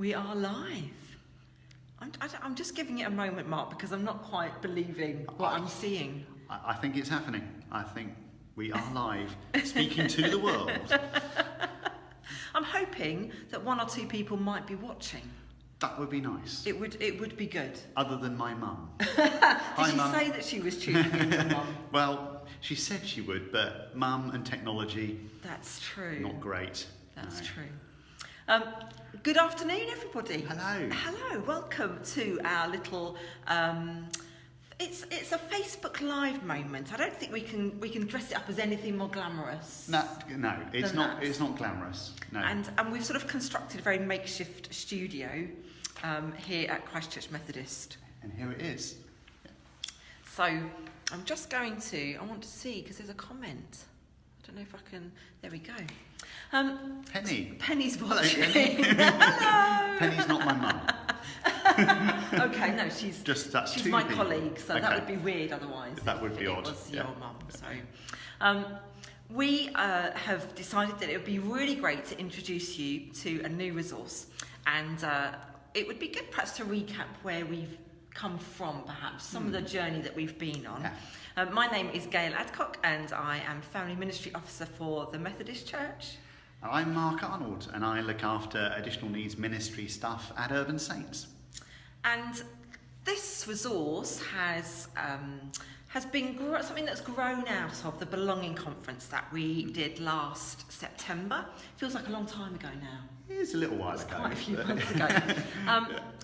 We are live. I'm just giving it a moment, Mark, because I'm not quite believing what I'm seeing. I think it's happening. I think we are live, speaking to the world. I'm hoping that one or two people might be watching. That would be nice. It would be good. Other than my mum. Did she say that she was tuning in, your mum? Well, she said she would, but mum and technology... That's true. Not great. That's true. Good afternoon, everybody. Hello. Hello. Welcome to our little. It's a Facebook Live moment. I don't think we can dress it up as anything more glamorous. No, it's not. It's not glamorous. No. And we've sort of constructed a very makeshift studio here at Christchurch Methodist. And here it is. So I'm just going to. I want to see because there's a comment. I don't know if I can. There we go. Penny. Penny's watching. Hello, Penny. Hello. Penny's not my mum. Okay, no, she's she's my colleague, so that would be weird otherwise. That would be odd. It was your mum. So, we have decided that it would be really great to introduce you to a new resource, and it would be good perhaps to recap where we've come from, perhaps some of the journey that we've been on. Yeah. My name is Gail Adcock, and I am Family Ministry Officer for the Methodist Church. I'm Mark Arnold, and I look after additional needs ministry stuff at Urban Saints. And this resource has been something that's grown out of the Belonging Conference that we did last September. Feels like a long time ago now. It is a little while ago. Quite a few months ago.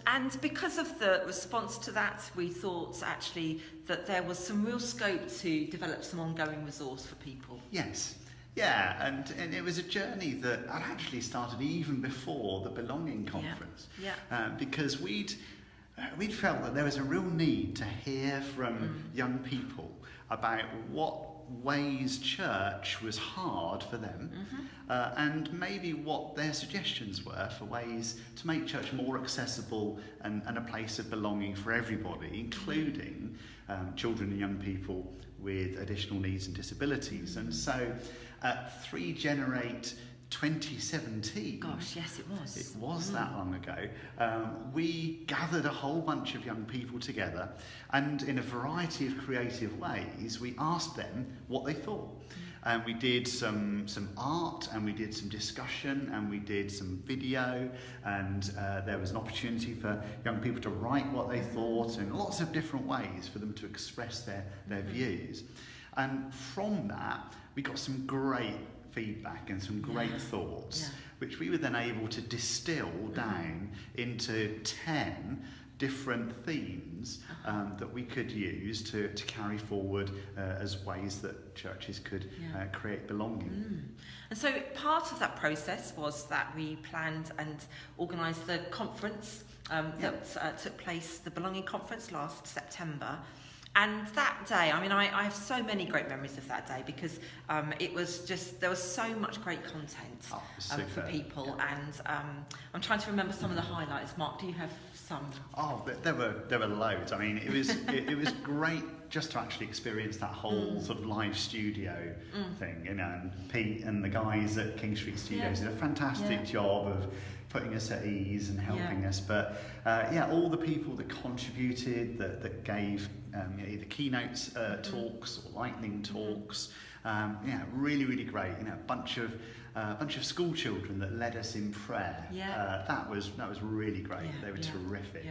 And because of the response to that, we thought actually that there was some real scope to develop some ongoing resource for people. Yes. Yeah, and it was a journey that had actually started even before the Belonging Conference. Yeah. Because we'd felt that there was a real need to hear from young people about what ways church was hard for them, and maybe what their suggestions were for ways to make church more accessible and a place of belonging for everybody, including children and young people with additional needs and disabilities. And so at 3 Generate 2017, gosh, yes, it was. It was that long ago. We gathered a whole bunch of young people together, and in a variety of creative ways, we asked them what they thought. And we did some art, and we did some discussion, and we did some video, and there was an opportunity for young people to write what they thought, and lots of different ways for them to express their views. And from that, we got some great feedback and some great thoughts, which we were then able to distill down into 10 different themes that we could use to carry forward as ways that churches could create belonging. And so part of that process was that we planned and organised the conference that took place, the Belonging Conference last September. And that day, I mean, I have so many great memories of that day because it was just, there was so much great content for people. And I'm trying to remember some of the highlights. Mark, do you have some? Oh, there were loads. I mean, it was great just to actually experience that whole sort of live studio thing, you know, and Pete and the guys at King Street Studios did a fantastic job of putting us at ease and helping us. But all the people that contributed, that gave either keynotes talks or lightning talks, really, really great. You know, a bunch of school children that led us in prayer. That was really great. They were terrific.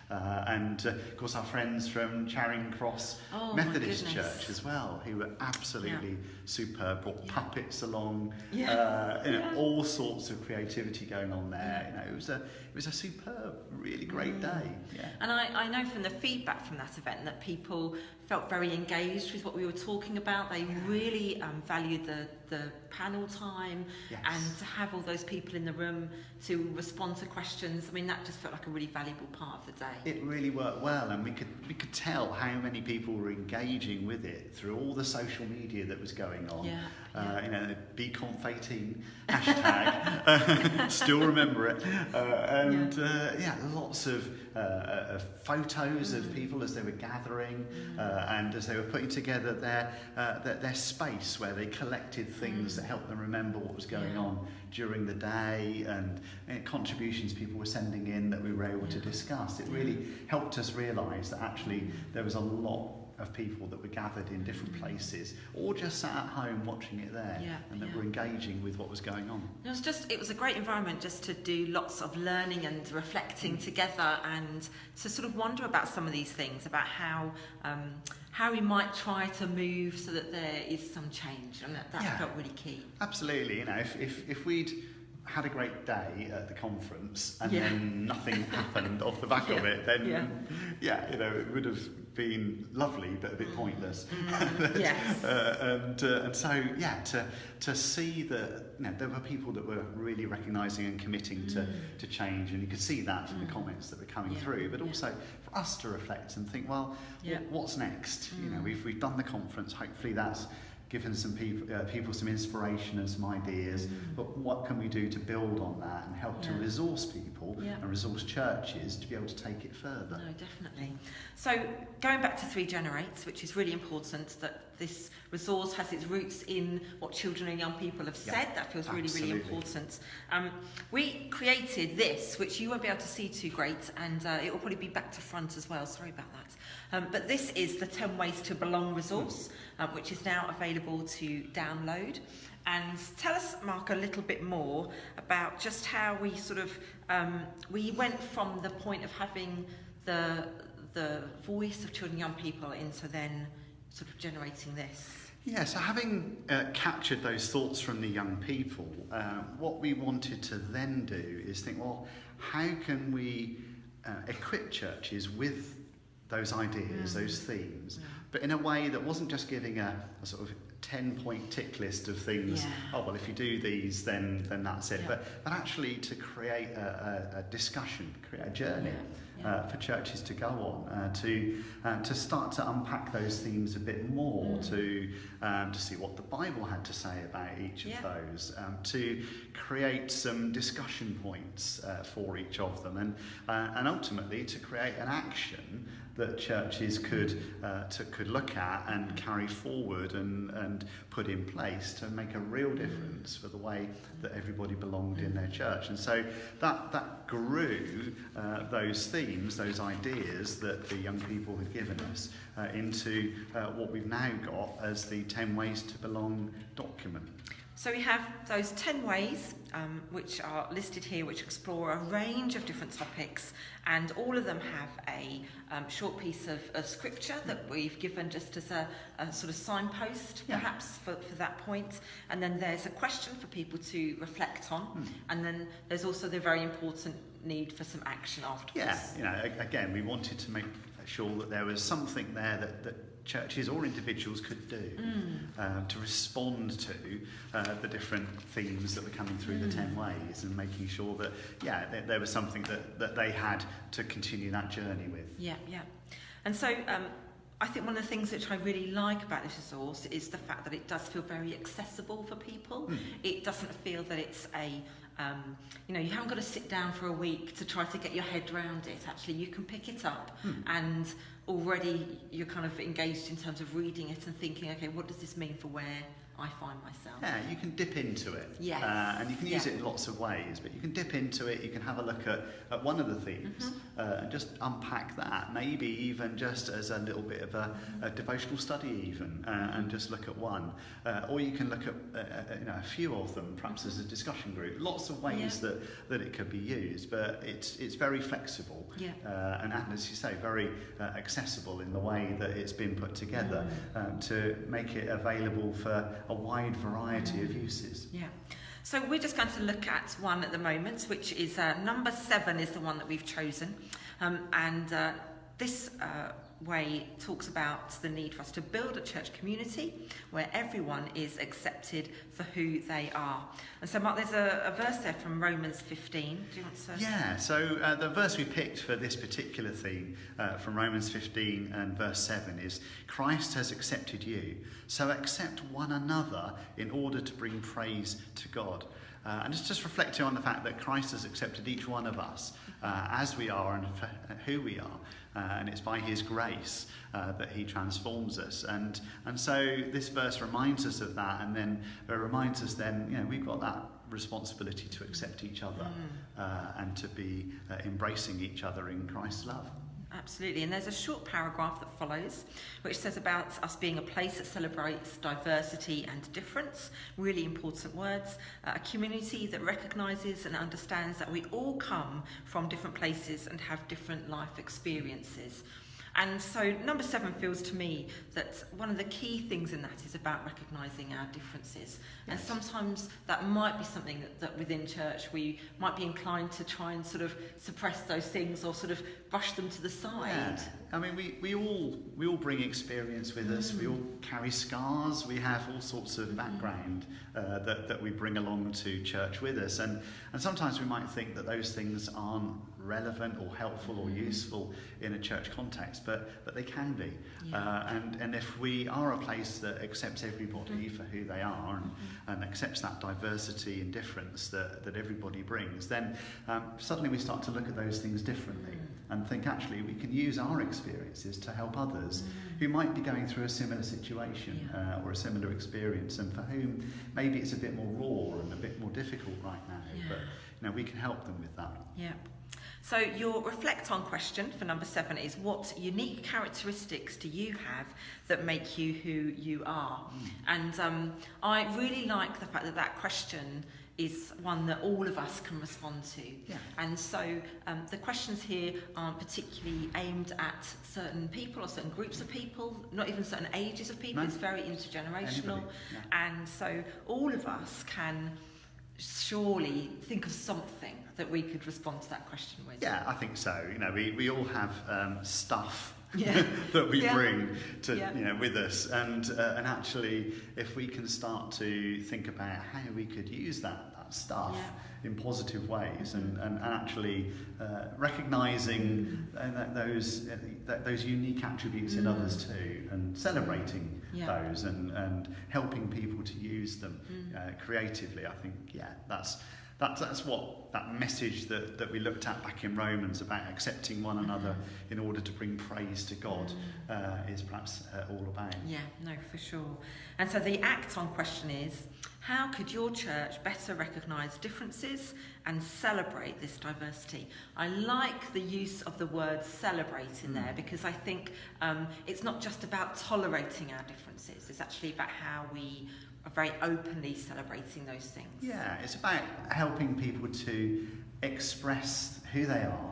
And of course our friends from Charing Cross Methodist Church as well, who were absolutely superb, brought puppets along, all sorts of creativity going on there. You know, it was a superb, really great day. And I know from the feedback from that event that people felt very engaged with what we were talking about. They really valued the panel time and to have all those people in the room to respond to questions. I mean, that just felt like a really valuable part of the day. It really worked well, and we could tell how many people were engaging with it through all the social media that was going on. You know, BConf18 hashtag, still remember it, and lots of photos of people as they were gathering and as they were putting together their space where they collected things that helped them remember what was going on during the day, and contributions people were sending in that we were able to discuss. It really helped us realise that actually there was a lot of people that were gathered in different places, or just sat at home watching it there, and that were engaging with what was going on. It was a great environment just to do lots of learning and reflecting together, and to sort of wonder about some of these things, about how we might try to move so that there is some change, and that felt really key. Absolutely. You know, if we'd had a great day at the conference and then nothing happened off the back of it, then you know, it would have been lovely but a bit pointless. And so to see that, you know, there were people that were really recognising and committing to change, and you could see that from the comments that were coming through, but also for us to reflect and think, well, what's next? You know, we've done the conference, hopefully that's given some people some inspiration and some ideas, but what can we do to build on that and help to resource people and resource churches to be able to take it further? No, definitely. So going back to 3 Generates, which is really important, that this resource has its roots in what children and young people have said. That feels really, really important. We created this, which you won't be able to see too great, and it will probably be back to front as well. Sorry about that. But this is the 10 Ways to Belong resource, which is now available to download. And tell us, Mark, a little bit more about just how we sort of we went from the point of having the voice of children and young people into then sort of generating this. Yeah, so having captured those thoughts from the young people, what we wanted to then do is think, well, how can we equip churches with those ideas, those themes, but in a way that wasn't just giving a sort of 10-point tick list of things. Oh, well, if you do these, then that's it. But actually to create a discussion, create a journey for churches to go on, to start to unpack those themes a bit more, to see what the Bible had to say about each of those, to create some discussion points for each of them, and ultimately to create an action that churches could look at and carry forward and put in place to make a real difference for the way that everybody belonged in their church. And so that grew those themes, those ideas that the young people had given us into what we've now got as the 10 Ways to Belong document. So we have those 10 ways, which are listed here, which explore a range of different topics, and all of them have a short piece of scripture that we've given just as a sort of signpost, perhaps, for that point. And then there's a question for people to reflect on, and then there's also the very important need for some action afterwards. Again, we wanted to make sure that there was something there that churches or individuals could do to respond to the different themes that were coming through the 10 ways, and making sure that there was something that they had to continue that journey with. And so I think one of the things which I really like about this resource is the fact that it does feel very accessible for people. It doesn't feel that it's you haven't got to sit down for a week to try to get your head around it. Actually, you can pick it up and already you're kind of engaged in terms of reading it and thinking, okay, what does this mean for where I find myself? Yeah, you can dip into it. Yes. And you can use it in lots of ways, but you can dip into it, you can have a look at one of the themes and just unpack that, maybe even just as a little bit of a devotional study even, and just look at one. Or you can look at a few of them, perhaps as a discussion group. Lots of ways that it could be used, but it's very flexible. And as you say, very accessible in the way that it's been put together to make it available for a wide variety of uses. So we're just going to look at one at the moment, which is number 7 is the one that we've chosen. And this way talks about the need for us to build a church community where everyone is accepted for who they are. And so, Mark, there's a verse there from Romans 15. Do you want to? Yeah, so the verse we picked for this particular theme from Romans 15 and verse 7 is, Christ has accepted you, so accept one another in order to bring praise to God. And it's just reflecting on the fact that Christ has accepted each one of us as we are and who we are. And it's by his grace that he transforms us. And so this verse reminds us of that, and then it reminds us then, we've got that responsibility to accept each other and to be embracing each other in Christ's love. Absolutely, and there's a short paragraph that follows which says about us being a place that celebrates diversity and difference, really important words, a community that recognises and understands that we all come from different places and have different life experiences. And so number 7 feels to me that one of the key things in that is about recognising our differences. Yes. And sometimes that might be something that within church we might be inclined to try and sort of suppress those things or sort of brush them to the side. Yeah. I mean, we all bring experience with us. We all carry scars. We have all sorts of background that we bring along to church with us. And sometimes we might think that those things aren't relevant or helpful or useful in a church context, but they can be. Yeah. And if we are a place that accepts everybody for who they are and accepts that diversity and difference that everybody brings, then suddenly we start to look at those things differently and think actually we can use our experiences to help others who might be going through a similar situation or a similar experience, and for whom maybe it's a bit more raw and a bit more difficult right now, but we can help them with that. Yeah. So your reflect on question for number 7 is, what unique characteristics do you have that make you who you are? And I really like the fact that question is one that all of us can respond to. Yeah. And so the questions here aren't particularly aimed at certain people or certain groups of people, not even certain ages of people. No. It's very intergenerational. Yeah. And so all of us can surely think of something that we could respond to that question with. Yeah, I think so. We all have stuff that we bring to with us, and actually, if we can start to think about how we could use that stuff in positive ways, and actually recognising those unique attributes in others too, and celebrating those and helping people to use them creatively, I think that's what that message that we looked at back in Romans about accepting one another in order to bring praise to God is perhaps all about. Yeah, no, for sure. And so the act on question is, how could your church better recognise differences and celebrate this diversity? I like the use of the word celebrate in there, because I think it's not just about tolerating our differences, it's actually about how we are very openly celebrating those things. Yeah, it's about helping people to express who they are,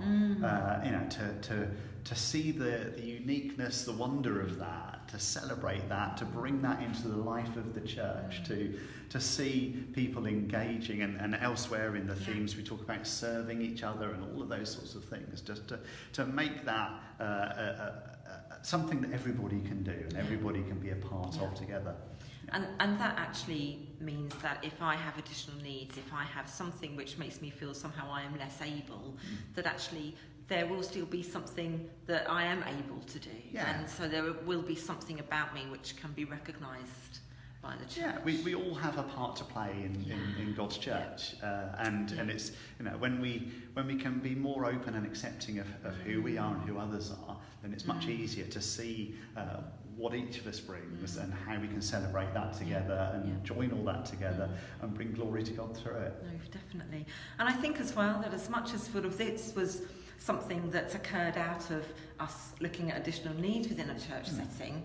to see the uniqueness, the wonder of that, to celebrate that, to bring that into the life of the church, to see people engaging, and elsewhere in the themes we talk about serving each other and all of those sorts of things, just to make that something that everybody can do and everybody can be a part of together. And that actually means that if I have additional needs, if I have something which makes me feel somehow I am less able, that actually there will still be something that I am able to do. Yeah. And so there will be something about me which can be recognised by the church. Yeah, we all have a part to play in God's church. And it's, when we can be more open and accepting of who we are and who others are, then it's much easier to see what each of us brings and how we can celebrate that together and join all that together and bring glory to God through it. No, definitely. And I think as well that as much as sort of this was something that's occurred out of us looking at additional needs within a church setting,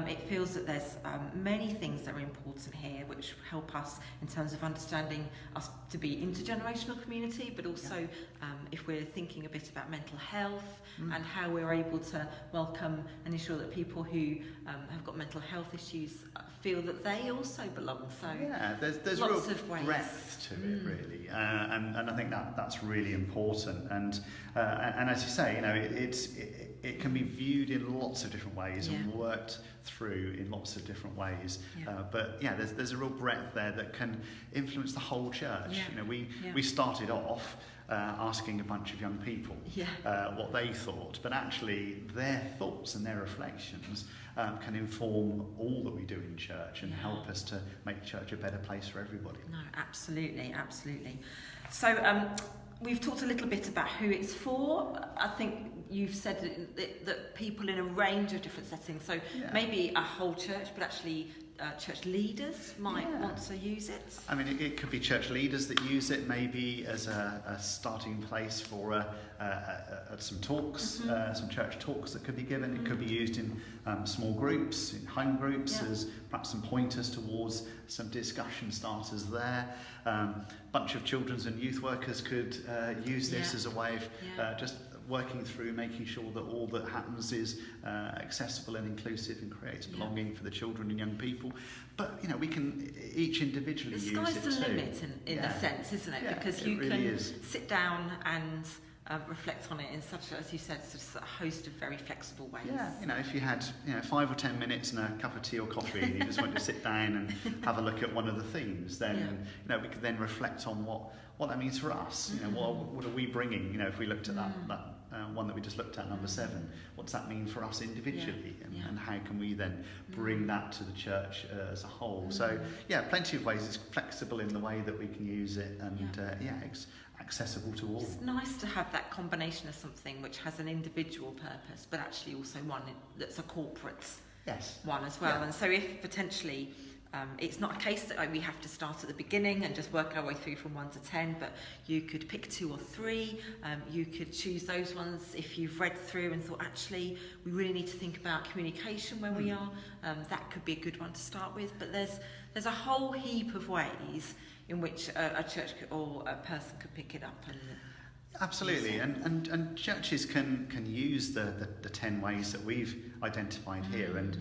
it feels that there's many things that are important here which help us in terms of understanding us to be intergenerational community, but also if we're thinking a bit about mental health and how we're able to welcome and ensure that people who have got mental health issues feel that they also belong. So there's lots real of ways. breadth to it, really, and I think that's really important. And as you say, it can be viewed in lots of different ways Yeah. and worked through in lots of different ways. Yeah. But yeah, there's a real breadth there that can influence the whole church. Yeah. You know, we Yeah. started off asking a bunch of young people what they thought, but actually their thoughts and their reflections can inform all that we do in church and help us to make church a better place for everybody. No, absolutely, absolutely. So we've talked a little bit about who it's for. I think you've said that people in a range of different settings, so maybe a whole church, but actually church leaders might want to use it. I mean, it could be church leaders that use it maybe as a starting place for some talks, some church talks that could be given. It could be used in small groups, in home groups, as perhaps some pointers towards some discussion starters there. Bunch of children's and youth workers could use this as a way of just working through making sure that all that happens is accessible and inclusive and creates belonging for the children and young people. But you know, we can each individually use it too. The sky's the limit in a sense, isn't it? Because you really can is. sit down and reflect on it in such, as you said, sort of a host of very flexible ways. Yeah, you know, if you had 5 or 10 minutes and a cup of tea or coffee, and you just wanted to sit down and have a look at one of the themes, then you know, we could then reflect on what that means for us. You know, what are we bringing? You know, if we looked at that one that we just looked at, number 7, what does that mean for us individually, and how can we then bring that to the church as a whole? So yeah, plenty of ways. It's flexible in the way that we can use it, and it's accessible to all. It's nice to have that combination of something which has an individual purpose, but actually also one that's a corporate one as well. And so if potentially it's not a case that we have to start at the beginning and just work our way through from 1 to 10, but you could pick 2 or 3. You could choose those ones if you've read through and thought, actually, we really need to think about communication where we are. That could be a good one to start with. But there's a whole heap of ways in which a church or a person could pick it up. And absolutely, and churches can use the 10 ways that we've identified here and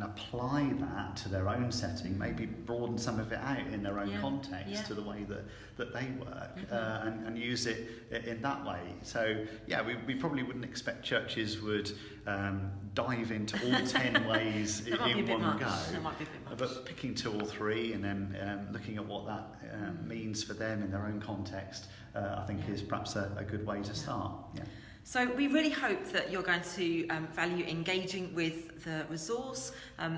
apply that to their own setting, maybe broaden some of it out in their own context to the way that they work, and use it in that way. So we probably wouldn't expect churches would dive into all 10 ways in one go, but picking 2 or 3 and then looking at what that means for them in their own context, I think is perhaps a good way to start. So we really hope that you're going to value engaging with the resource.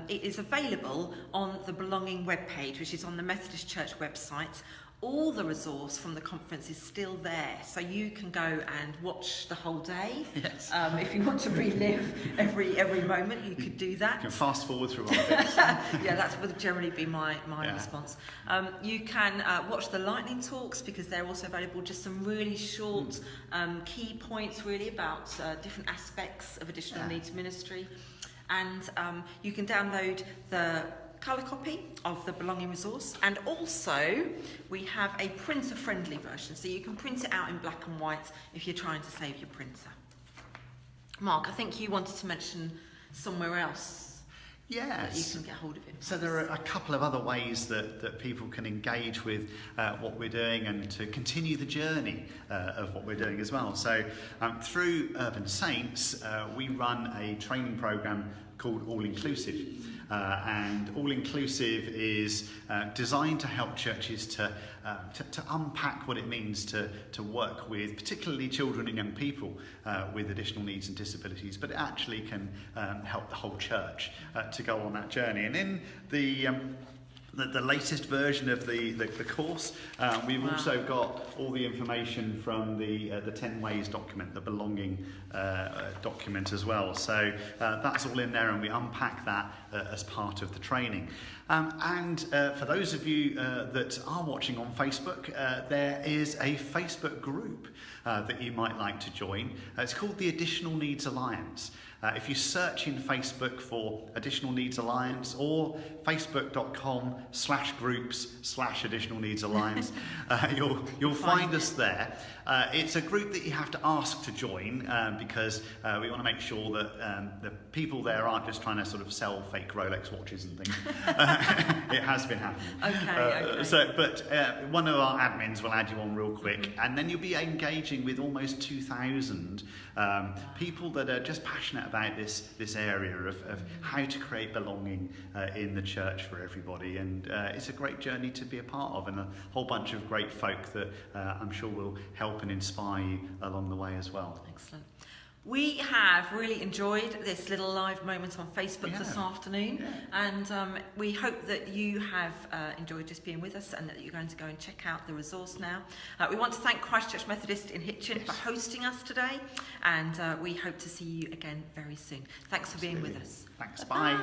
It is available on the Belonging webpage, which is on the Methodist Church website. All the resource from the conference is still there, so you can go and watch the whole day. Yes. If you want to relive every moment, you could do that. You can fast forward through all of it. That would generally be my response. You can watch the lightning talks, because they're also available, just some really short key points really about different aspects of additional needs ministry. And you can download the colour copy of the Belonging resource, and also we have a printer friendly version, so you can print it out in black and white if you're trying to save your printer. Mark, I think you wanted to mention somewhere else that you can get hold of it. So there are a couple of other ways that people can engage with what we're doing and to continue the journey of what we're doing as well. So through Urban Saints, we run a training programme called All Inclusive. And All Inclusive is designed to help churches to unpack what it means to work with particularly children and young people with additional needs and disabilities, but it actually can help the whole church to go on that journey. And in the latest version of the course, we've also got all the information from the 10 Ways document, the Belonging document as well. So that's all in there, and we unpack that as part of the training. And for those of you that are watching on Facebook, there is a Facebook group that you might like to join. It's called the Additional Needs Alliance. If you search in Facebook for Additional Needs Alliance or facebook.com/groups/Additional Needs Alliance, you'll find us there. It's a group that you have to ask to join because we want to make sure that the people there aren't just trying to sort of sell fake Rolex watches and things. It has been happening. Okay. But one of our admins will add you on real quick, and then you'll be engaging with almost 2,000 people that are just passionate about this area of how to create belonging in the church for everybody. And it's a great journey to be a part of, and a whole bunch of great folk that I'm sure will help and inspire you along the way as well. Excellent. We have really enjoyed this little live moment on Facebook this afternoon, and we hope that you have enjoyed just being with us and that you're going to go and check out the resource now. We want to thank Christchurch Methodist in Hitchin for hosting us today, and we hope to see you again very soon. Thanks for being with us. Thanks, bye.